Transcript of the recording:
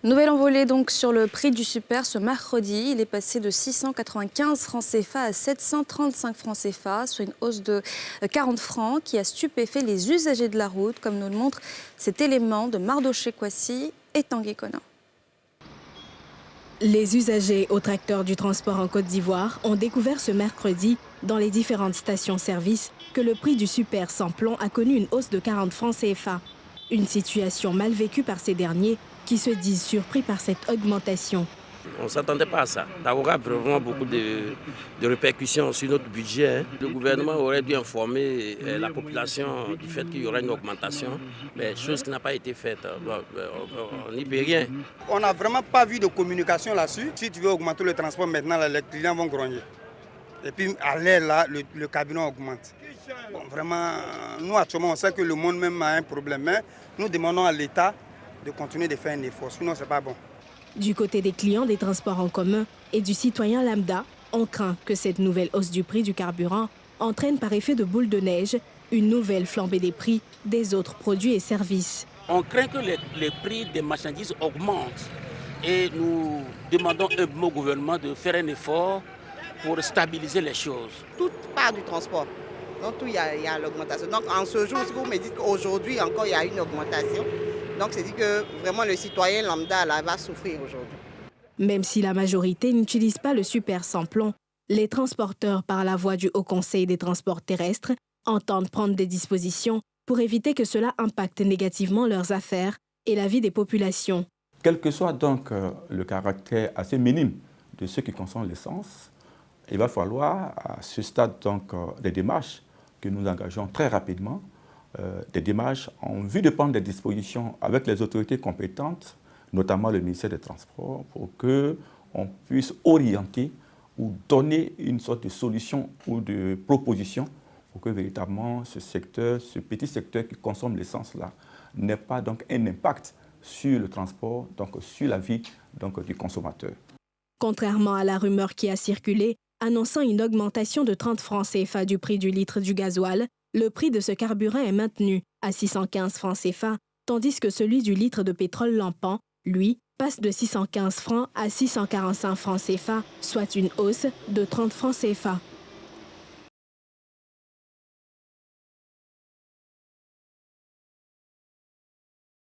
Nouvelle envolée donc sur le prix du super ce mercredi. Il est passé de 695 francs CFA à 735 francs CFA, soit une hausse de 40 francs qui a stupéfait les usagers de la route, comme nous le montre cet élément de Mardoché Kwasi et Tanguy Conan. Les usagers au tracteur du transport en Côte d'Ivoire ont découvert ce mercredi, dans les différentes stations-service, que le prix du super sans plomb a connu une hausse de 40 francs CFA. Une situation mal vécue par ces derniers qui se disent surpris par cette augmentation. On ne s'attendait pas à ça. Ça aura vraiment beaucoup de répercussions sur notre budget. Le gouvernement aurait dû informer la population du fait qu'il y aura une augmentation, mais chose qui n'a pas été faite. On n'y peut rien. On n'a vraiment pas vu de communication là-dessus. Si tu veux augmenter le transport maintenant, les clients vont grogner. Et puis à l'air, là, le carburant augmente. Bon, vraiment, nous actuellement, on sait que le monde même a un problème. Mais nous demandons à l'État de continuer de faire un effort, sinon ce n'est pas bon. Du côté des clients des transports en commun et du citoyen lambda, on craint que cette nouvelle hausse du prix du carburant entraîne par effet de boule de neige une nouvelle flambée des prix des autres produits et services. On craint que les prix des marchandises augmentent et nous demandons au gouvernement de faire un effort pour stabiliser les choses. Toute part du transport, donc tout il y a l'augmentation. Donc en ce jour, si vous me dites qu'aujourd'hui encore il y a une augmentation, donc c'est dit que vraiment le citoyen lambda là, va souffrir aujourd'hui. Même si la majorité n'utilise pas le super sans plomb, les transporteurs par la voie du Haut Conseil des transports terrestres entendent prendre des dispositions pour éviter que cela impacte négativement leurs affaires et la vie des populations. Quel que soit donc le caractère assez minime de ceux qui consomment l'essence, il va falloir à ce stade donc des démarches que nous engageons très rapidement, des démarches en vue de prendre des dispositions avec les autorités compétentes, notamment le ministère des Transports, pour qu'on puisse orienter ou donner une sorte de solution ou de proposition pour que véritablement ce secteur, ce petit secteur qui consomme l'essence-là, n'ait pas donc un impact sur le transport, donc sur la vie donc, du consommateur. Contrairement à la rumeur qui a circulé, annonçant une augmentation de 30 francs CFA du prix du litre du gasoil, le prix de ce carburant est maintenu à 615 francs CFA, tandis que celui du litre de pétrole lampant, lui, passe de 615 francs à 645 francs CFA, soit une hausse de 30 francs CFA.